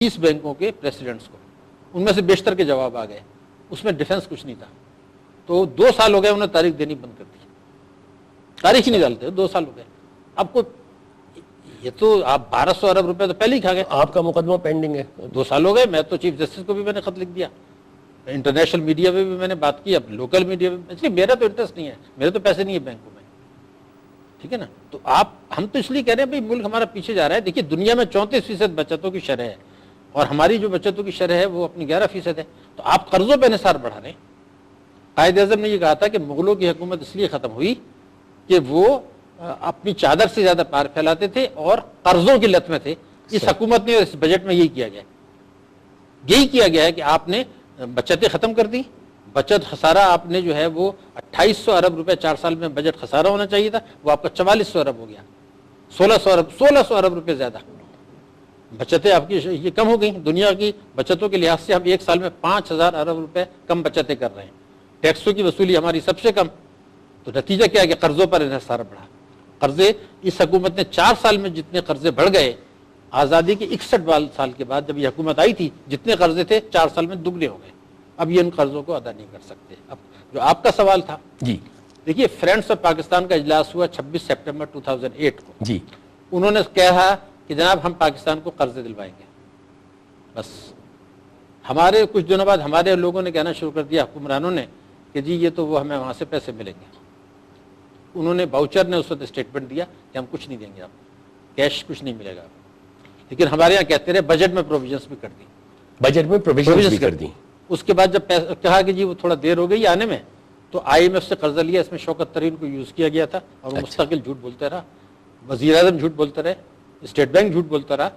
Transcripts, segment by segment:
30 بینکوں کے پریسیڈنٹس کو، ان میں سے بیشتر کے جواب آ گئے، اس میں ڈیفنس کچھ نہیں تھا. تو 2 سال ہو گئے انہوں نے تاریخ دینی بند کر دی، تاریخ ہی نہیں ڈالتے، 2 سال ہو گئے. اب کو یہ تو آپ 1200 ارب روپے تو پہلے ہی کھا گئے. آپ کا مقدمہ پینڈنگ ہے. 2 سال ہو گئے. میں تو چیف جسٹس کو بھی میں نے خط لکھ دیا، انٹرنیشنل میڈیا میں بھی میں نے بات کی، اب لوکل میڈیا میں. اس لیے میرا تو انٹرسٹ نہیں ہے، میرے تو پیسے نہیں ہے بینکوں میں، ٹھیک ہے نا. تو ہم تو اس لیے کہہ رہے ہیں بھائی ملک ہمارا پیچھے جا رہا ہے. دیکھیے دنیا میں 34% بچتوں کی شرح ہے اور ہماری جو بچتوں کی شرح ہے وہ اپنی 11% ہے. تو آپ قرضوں پہ انحصار بڑھا رہے ہیں. قائد اعظم نے یہ کہا تھا کہ مغلوں کی حکومت اس لیے ختم ہوئی کہ وہ اپنی چادر سے زیادہ پار پھیلاتے تھے اور قرضوں کی لت میں تھے. اس حکومت نے اس بجٹ میں یہی کیا گیا ہے کہ آپ نے بچتیں ختم کر دی. بچت خسارہ آپ نے جو ہے وہ 2800 ارب روپے 4 سال میں بجٹ خسارہ ہونا چاہیے تھا، وہ آپ کا 4400 ارب ہو گیا. 1600 ارب روپے زیادہ بچتیں آپ کی یہ کم ہو گئیں. دنیا کی بچتوں کے لحاظ سے ہم 1 سال میں 5000 ارب روپے کم بچتیں کر رہے ہیں. ٹیکسوں کی وصولی ہماری سب سے کم. تو نتیجہ کیا ہے کہ قرضوں پر انحصار بڑھا. قرضے اس حکومت نے 4 سال میں جتنے قرضے بڑھ گئے، آزادی کے 61 سال کے بعد جب یہ حکومت آئی تھی جتنے قرضے تھے 4 سال میں دگنے ہو گئے. اب یہ ان قرضوں کو ادا نہیں کر سکتے. اب جو آپ کا سوال تھا جی، دیکھیے فرینڈس آف پاکستان کا اجلاس ہوا 26 سپٹمبر 2008 کو. جی، انہوں نے کہا کہ جناب ہم پاکستان کو قرضے دلوائیں گے. بس ہمارے کچھ دنوں بعد ہمارے لوگوں نے کہنا شروع کر دیا، حکمرانوں نے، کہ جی یہ تو وہ ہمیں وہاں سے پیسے ملیں گے. انہوں نے باؤچر نے اس وقت اسٹیٹمنٹ دیا کہ ہم کچھ نہیں دیں گے آپ کو، کیش کچھ نہیں ملے گا. لیکن ہمارے یہاں کہتے رہے بجٹ میں پروویژنس بھی کر دی. بجٹ میں پروویژنس بھی کر دی. اس کے بعد جب کہا کہ جی وہ تھوڑا دیر ہو گئی آنے میں، تو IMF سے قرضہ لیا. اس میں شوکت ترین کو یوز کیا گیا تھا اور وہ مستقل جھوٹ بولتے رہا. وزیر اعظم جھوٹ بولتے رہے، اسٹیٹ بینک جھوٹ بولتا رہا،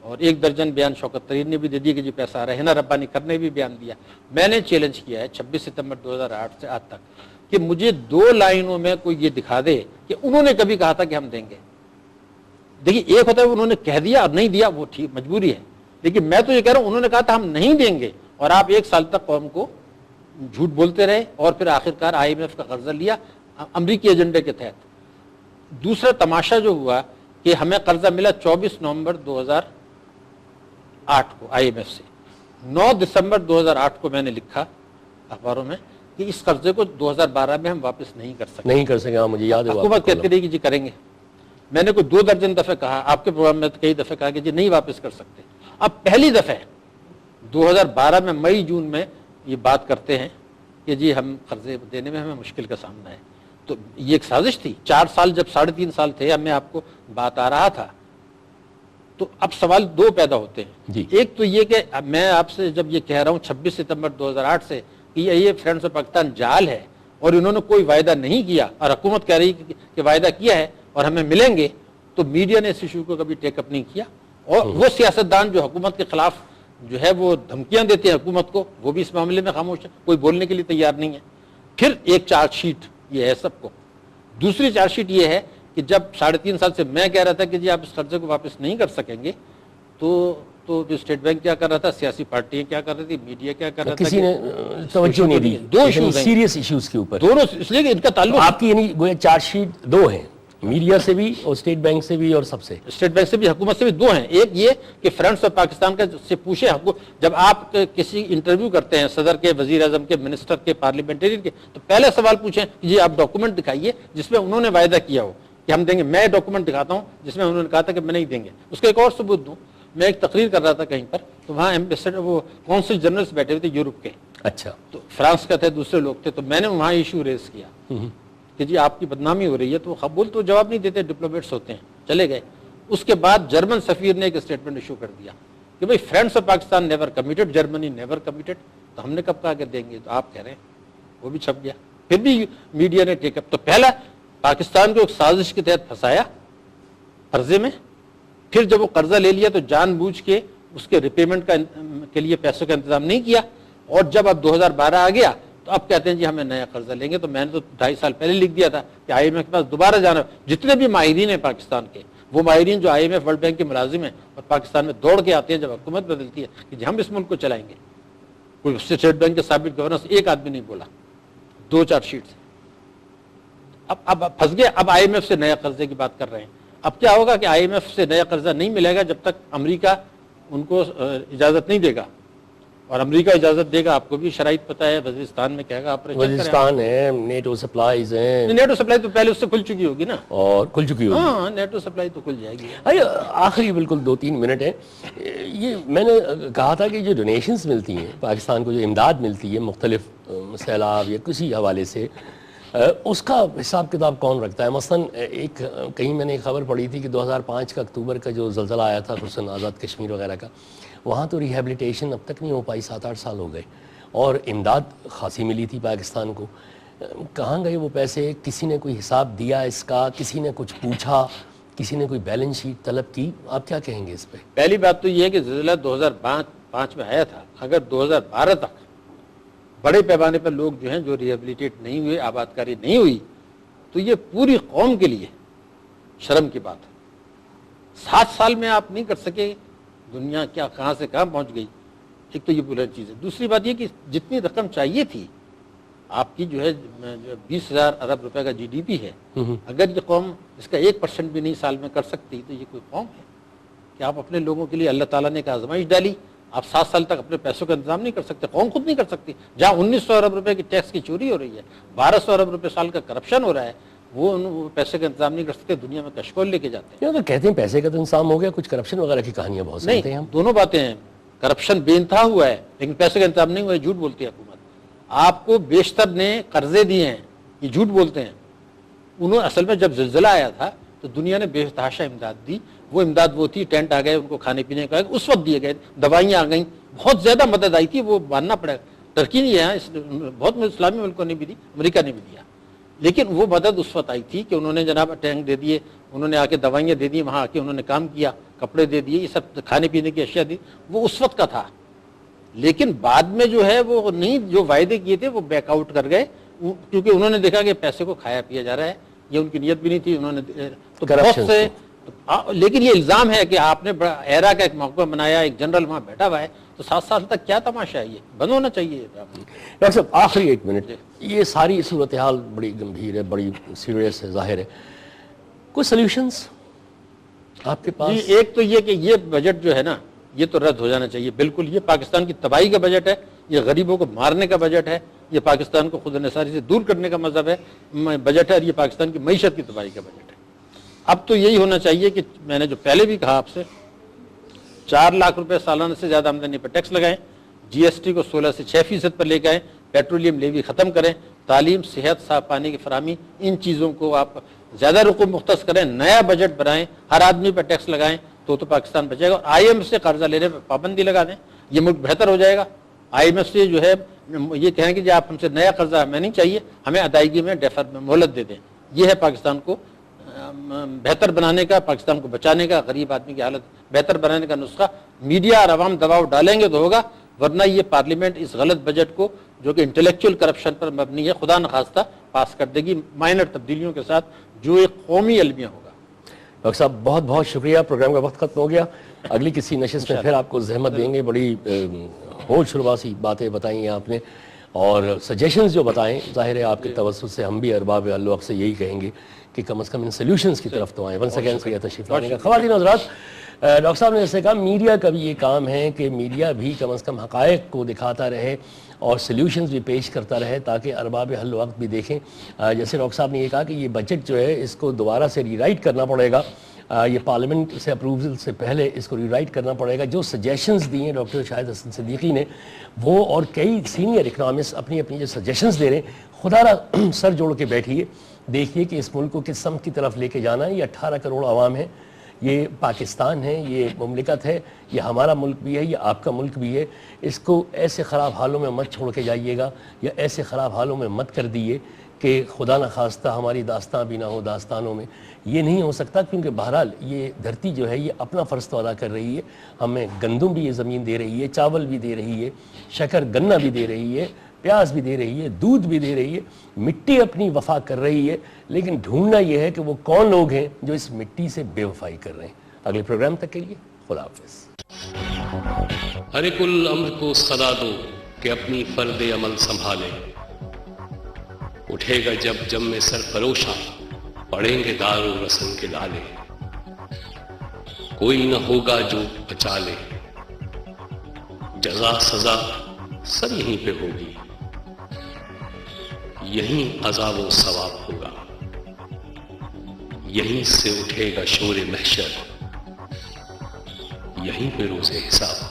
اور 1 درجن بیان شوکت ترین نے بھی دے دی کہ جی پیسہ آ رہا ہے. نا ربانی کر نے بھی بیان دیا. میں نے چیلنج کیا ہے 26 ستمبر 2008 سے آج تک کہ مجھے 2 لائنوں میں کوئی یہ دکھا دے کہ انہوں نے کبھی کہا تھا کہ ہم دیں گے. دیکھیے ایک ہوتا ہے انہوں نے کہہ دیا اور نہیں دیا، وہ ٹھیک مجبوری ہے. لیکن میں تو یہ کہہ رہا ہوں انہوں نے کہا تھا ہم نہیں دیں گے، اور آپ 1 سال تک قوم کو جھوٹ بولتے رہے اور پھر آخرکار IMF کا قرضہ لیا امریکی ایجنڈے کے تحت. دوسرا تماشا جو ہوا کہ ہمیں قرضہ ملا 24 نومبر 2008 کو IMF سے. 9 دسمبر 2008 کو میں نے لکھا اخباروں میں کہ اس قرضے کو 2012 میں ہم واپس نہیں کر سکتے. ہاں مجھے یاد ہے. حکومت کہتی رہی کہ جی کریں گے. میں نے کوئی 2 درجن دفعہ کہا، آپ کے پروگرام میں کئی دفعہ کہا کہ جی نہیں واپس کر سکتے. اب پہلی دفعہ 2012 میں مئی جون میں یہ بات کرتے ہیں کہ جی ہم قرضے دینے میں ہمیں مشکل کا سامنا ہے. تو یہ ایک سازش تھی. 4 سال جب 3.5 سال تھے اب میں آپ کو بات آ رہا تھا. تو اب سوال 2 پیدا ہوتے ہیں جی. ایک تو یہ کہ میں آپ سے جب یہ کہہ رہا ہوں 26 ستمبر 2008 سے کہ یہ فرینڈس آف پاکستان جال ہے اور انہوں نے کوئی وعدہ نہیں کیا اور حکومت کہہ رہی کہ وعدہ کیا ہے اور ہمیں ملیں گے، تو میڈیا نے اس ایشو کو کبھی ٹیک اپ نہیں کیا. اور وہ سیاستدان جو حکومت کے خلاف جو ہے وہ دھمکیاں دیتے ہیں حکومت کو، وہ بھی اس معاملے میں خاموش ہے، کوئی بولنے کے لیے تیار نہیں ہے. پھر ایک چارج شیٹ یہ ہے سب کو. دوسری چارج شیٹ یہ ہے کہ جب 3.5 سال سے میں کہہ رہا تھا کہ جی آپ اس قرضے کو واپس نہیں کر سکیں گے، تو جو اسٹیٹ بینک کیا کر رہا تھا، سیاسی پارٹیاں کیا کر رہی تھی، میڈیا کیا کر رہا تھا، کسی نے توجہ نہیں دی. 2 ایشوز ہیں سیریس ایشوز کے اوپر دونوں، اس لیے کہ ان کا تعلق آپ کی یعنی گویا چارج شیٹ 2 ہیں، میڈیا سے بھی اور اسٹیٹ بینک سے بھی اور سب سے. اسٹیٹ بینک سے بھی حکومت سے بھی 2 ہیں. ایک یہ کہ فرینڈس آف پاکستان کا سے پوچھے، جب آپ کسی انٹرویو کرتے ہیں صدر کے، وزیر اعظم کے، منسٹر کے، پارلیمنٹرین کے، تو پہلا سوال پوچھیں کہ جی آپ ڈاکومنٹ دکھائیے جس میں انہوں نے وعدہ کیا ہو کہ ہم دیں گے. میں ڈاکومنٹ دکھاتا ہوں جس میں انہوں نے کہا تھا کہ میں نہیں دیں گے. اس کا ایک اور ثبوت دوں. میں ایک تقریر کر رہا تھا کہیں پر، تو وہاں ایمبیسڈر وہ کونسل جنرلز بیٹھے ہوئے تھے یورپ کے. اچھا. تو فرانس کا تھے، دوسرے لوگ تھے. تو میں نے وہاں ایشو ریز کیا کہ جی آپ کی بدنامی ہو رہی ہے. تو قبول تو جواب نہیں دیتے، ڈپلومیٹس ہوتے ہیں، چلے گئے. اس کے بعد جرمن سفیر نے ایک اسٹیٹمنٹ ایشو کر دیا کہ بھائی friends of Pakistan never committed, Germany never committed. تو ہم نے کب کہا کہ دیں گے، تو آپ کہہ رہے ہیں. وہ بھی چھپ گیا. پھر بھی میڈیا نے ٹیک اپ. تو پہلا پاکستان کو ایک سازش کے تحت پھنسایا قرضے میں. پھر جب وہ قرضہ لے لیا تو جان بوجھ کے اس کے ریپیمنٹ کے لیے پیسوں کا انتظام نہیں کیا. اور جب اب 2012 آ گیا تو اب کہتے ہیں جی ہمیں نیا قرضہ لیں گے. تو میں نے تو 2.5 سال پہلے لکھ دیا تھا کہ IMF کے پاس دوبارہ جانا. جتنے بھی ماہرین ہیں پاکستان کے، وہ ماہرین جو IMF ورلڈ بینک کے ملازم ہیں اور پاکستان میں دوڑ کے آتے ہیں جب حکومت بدلتی ہے کہ جی ہم اس ملک کو چلائیں گے. کوئی اسٹیٹ بینک کے سابق گورنر سے ایک آدمی نہیں بولا. 2 چارج شیٹ. اب پھنس گئے. اب IMF سے نیا قرضے کی بات کر رہے ہیں. اب کیا ہوگا کہ IMF سے نیا قرضہ نہیں ملے گا جب تک امریکہ ان کو اجازت نہیں دے گا، اور امریکہ اجازت دے گا. آپ کو بھی شرائط پتہ ہے، وزیرستان میں کہے گا آپریشن کریں. وزیرستان ہے، نیٹو سپلائیز ہیں. نیٹو سپلائی تو پہلے اس سے کھل چکی ہوگی نا، اور کھل چکی ہوگی. ہاں نیٹو سپلائی تو کھل جائے گی. آخری بالکل 2-3 منٹ ہیں. یہ میں نے کہا تھا کہ جو ڈونیشنز ملتی ہیں پاکستان کو، جو امداد ملتی ہے مختلف سیلاب یا کسی حوالے سے، اس کا حساب کتاب کون رکھتا ہے؟ مثلا ایک کہیں میں نے ایک خبر پڑھی تھی کہ 2005 کا اکتوبر کا جو زلزلہ آیا تھا خصوصاً آزاد کشمیر وغیرہ کا، وہاں تو ریہیبلیٹیشن اب تک نہیں ہو پائی، 7-8 سال ہو گئے، اور امداد خاصی ملی تھی پاکستان کو. کہاں گئے وہ پیسے؟ کسی نے کوئی حساب دیا اس کا؟ کسی نے کچھ پوچھا؟ کسی نے کوئی بیلنس شیٹ طلب کی؟ آپ کیا کہیں گے اس پہ؟ پہلی بات تو یہ ہے کہ زلزلہ 2005 میں آیا تھا. اگر 2012 تک بڑے پیمانے پر لوگ جو ہیں جو ریہیبلیٹیٹ نہیں ہوئے، آبادکاری نہیں ہوئی، تو یہ پوری قوم کے لیے شرم کی بات ہے. 7 سال میں آپ نہیں کر سکے، دنیا کیا کہاں سے کہاں پہنچ گئی. ایک تو یہ بری چیز ہے. دوسری بات یہ کہ جتنی رقم چاہیے تھی آپ کی جو ہے 20,000 ارب روپے کا GDP ہے، اگر یہ قوم اس کا 1% بھی نہیں سال میں کر سکتی تو یہ کوئی قوم ہے کہ آپ اپنے لوگوں کے لیے اللہ تعالیٰ نے ایک آزمائش ڈالی، آپ 7 سال تک اپنے پیسوں کا انتظام نہیں کر سکتے. قوم خود نہیں کر سکتی. جہاں 1900 ارب روپے کی ٹیکس کی چوری ہو رہی ہے، 1200 ارب روپے سال کا کرپشن ہو رہا ہے، وہ پیسے کا انتظام نہیں کر سکتے، دنیا میں کشکول لے کے جاتے ہیں. تو کہتے ہیں پیسے کا تو انتظام ہو گیا، کچھ کرپشن وغیرہ کی کہانیاں بہت سنتے ہیں ہم. دونوں باتیں ہیں. کرپشن بے انتہا ہوا ہے لیکن پیسے کا انتظام نہیں ہوا ہے، جھوٹ بولتی ہے حکومت. آپ کو بیشتر نے قرضے دیے ہیں، یہ جھوٹ بولتے ہیں. انہوں اصل میں جب زلزلہ آیا تھا تو دنیا نے بے تحاشا امداد دی. وہ امداد وہ تھی، ٹینٹ آ گئے، ان کو کھانے پینے کا اس وقت دیے گئے، دوائیاں آ گئیں، بہت زیادہ مدد آئی تھی. وہ ماننا پڑے گا. ٹرکی نے یہاں بہت اسلامی ملکوں نے بھی دی، امریکہ نے بھی دیا، لیکن وہ مدد اس وقت آئی تھی کہ انہوں نے جناب ٹینک دے دیے، انہوں نے آ کے دوائیاں دے دی، وہاں آ کے انہوں نے کام کیا، کپڑے دے دیے، یہ سب کھانے پینے کی اشیاء دی. وہ اس وقت کا تھا. لیکن بعد میں جو ہے وہ نہیں، جو وعدے کیے تھے وہ بیک آؤٹ کر گئے، کیونکہ انہوں نے دیکھا کہ پیسے کو کھایا پیا جا رہا ہے. یہ ان کی نیت بھی نہیں تھی. انہوں نے تو بہت سے، لیکن یہ الزام ہے کہ آپ نے بڑا ایرا کا ایک موقع بنایا، ایک جنرل وہاں بیٹھا ہوا ہے، تو 7 سال تک کیا تماشا ہے؟ یہ بند ہونا چاہیے. ڈاکٹر صاحب آخری 1 منٹ، یہ ساری صورتحال بڑی گمبھیر ہے، بڑی سیریس ہے، ظاہر ہے. کوئی سلیوشنز آپ کے پاس؟ جی ایک تو یہ کہ یہ بجٹ جو ہے نا یہ تو رد ہو جانا چاہیے بالکل. یہ پاکستان کی تباہی کا بجٹ ہے، یہ غریبوں کو مارنے کا بجٹ ہے، یہ پاکستان کو خود انحصاری سے دور کرنے کا مذہب ہے بجٹ ہے، اور یہ پاکستان کی معیشت کی تباہی کا بجٹ ہے. اب تو یہی ہونا چاہیے کہ میں نے جو پہلے بھی کہا آپ سے، 4 لاکھ روپے سالانہ سے زیادہ آمدنی پر ٹیکس لگائیں، GST کو 16 سے 6% پر لے کے آئیں، پیٹرولیم لیوی ختم کریں، تعلیم، صحت، صاف پانی کی فراہمی، ان چیزوں کو آپ زیادہ رقم مختص کریں، نیا بجٹ بنائیں، ہر آدمی پر ٹیکس لگائیں تو پاکستان بچے گا. اور IMF سے قرضہ لینے پر پابندی لگا دیں، یہ ملک بہتر ہو جائے گا. IMF سے جو ہے یہ کہیں کہ جی آپ ہم سے نیا قرضہ ہمیں نہیں چاہیے، ہمیں ادائیگی میں ڈیفر میں مہلت دے دیں. یہ ہے پاکستان کو بہتر بنانے کا، پاکستان کو بچانے کا، غریب آدمی کی حالت بہتر بنانے کا نسخہ. میڈیا اور عوام دباؤ ڈالیں گے تو ہوگا، ورنہ یہ پارلیمنٹ اس غلط بجٹ کو جو کہ انٹلیکچوئل کرپشن پر مبنی ہے خدا نخواستہ پاس کر دے گی، مائنر تبدیلیوں کے ساتھ، جو ایک قومی المیہ ہوگا. ڈاکٹر صاحب بہت بہت شکریہ. پروگرام کا وقت ختم ہو گیا. اگلی کسی نشست میں پھر آپ کو زحمت دیں گے. بڑی ہوش رباسی باتیں بتائی ہیں آپ نے، اور سجیشنز جو بتائیں، ظاہر ہے آپ کے توسط سے ہم بھی ارباب الوقت سے یہی کہیں گے کہ کم از کم ان سلیوشنز کی طرف تو آئیں. ونس اگین سے تشریف لانے کا. خواتین حضرات، ڈاکٹر صاحب نے جیسے کہا میڈیا کا بھی یہ کام ہے کہ میڈیا بھی کم از کم حقائق کو دکھاتا رہے اور سلیوشنز بھی پیش کرتا رہے تاکہ ارباب حل وقت بھی دیکھیں. جیسے ڈاکٹر صاحب نے یہ کہا کہ یہ بجٹ جو ہے اس کو دوبارہ سے ری رائٹ کرنا پڑے گا، یہ پارلیمنٹ سے اپروول سے پہلے اس کو ری رائٹ کرنا پڑے گا. جو سجیشنز دی ہیں ڈاکٹر شاہد حسن صدیقی نے، وہ اور کئی سینئر اکنامسٹ اپنی اپنی جو سجیشنز دے رہے ہیں، خدا را سر جوڑ کے بیٹھیے، دیکھیے کہ اس ملک کو کس سمت کی طرف لے کے جانا ہے. یہ 18 کروڑ عوام ہے، یہ پاکستان ہے، یہ مملکت ہے، یہ ہمارا ملک بھی ہے، یہ آپ کا ملک بھی ہے. اس کو ایسے خراب حالوں میں مت چھوڑ کے جائیے گا، یا ایسے خراب حالوں میں مت کر دیے کہ خدا نخواستہ ہماری داستان بھی نہ ہو داستانوں میں. یہ نہیں ہو سکتا، کیونکہ بہرحال یہ دھرتی جو ہے یہ اپنا فرض تو ادا کر رہی ہے. ہمیں گندم بھی یہ زمین دے رہی ہے، چاول بھی دے رہی ہے، شکر گنا بھی دے رہی ہے، پیاز بھی دے رہی ہے، دودھ بھی دے رہی ہے، مٹی اپنی وفا کر رہی ہے. لیکن ڈھونڈنا یہ ہے کہ وہ کون لوگ ہیں جو اس مٹی سے بے وفائی کر رہے ہیں. اگلے پروگرام تک کے لیے خدا حافظ. ہر ایک الامر کو صدا دو کہ اپنی فرد عمل سنبھالے. اٹھے گا جب جم میں سرفروشاں، پڑیں گے دار و رسن کے لالے. کوئی نہ ہوگا جو بچا لے، جزا سزا سب یہیں پہ ہوگی، یہیں عذاب و ثواب ہوگا، یہیں سے اٹھے گا شور محشر، یہیں پہ روز حساب